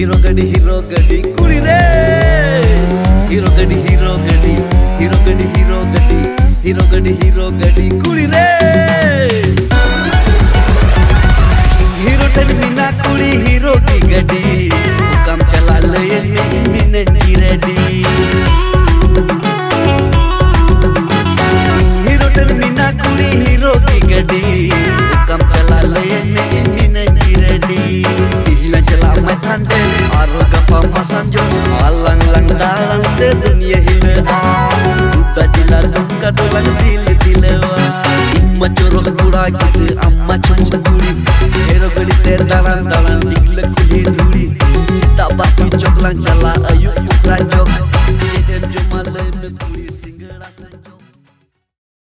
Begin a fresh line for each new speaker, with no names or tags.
hero गडी कुड़ी रे हीरो गडी कुड़ी रे हीरो ठन मीना कुड़ी हीरो की गडी काम चला ले मिने की रेडी हीरो ठन मीना कुड़ी हीरो की गडी काम चला ले मिने की रेडी हिला चला मैं ठंडे और गप्पा मसंजो आलंग लंग दालंग से दुनिया हिला उदा जिला दुका दोलंग दिल दिलवा मचोरो कुड़ा gitu amma cuma kuri hero gadi ter dalan dalan digle kuli duri sita baki coklang cala ayu ukra jok jeden jumal le kuri singgara sanjok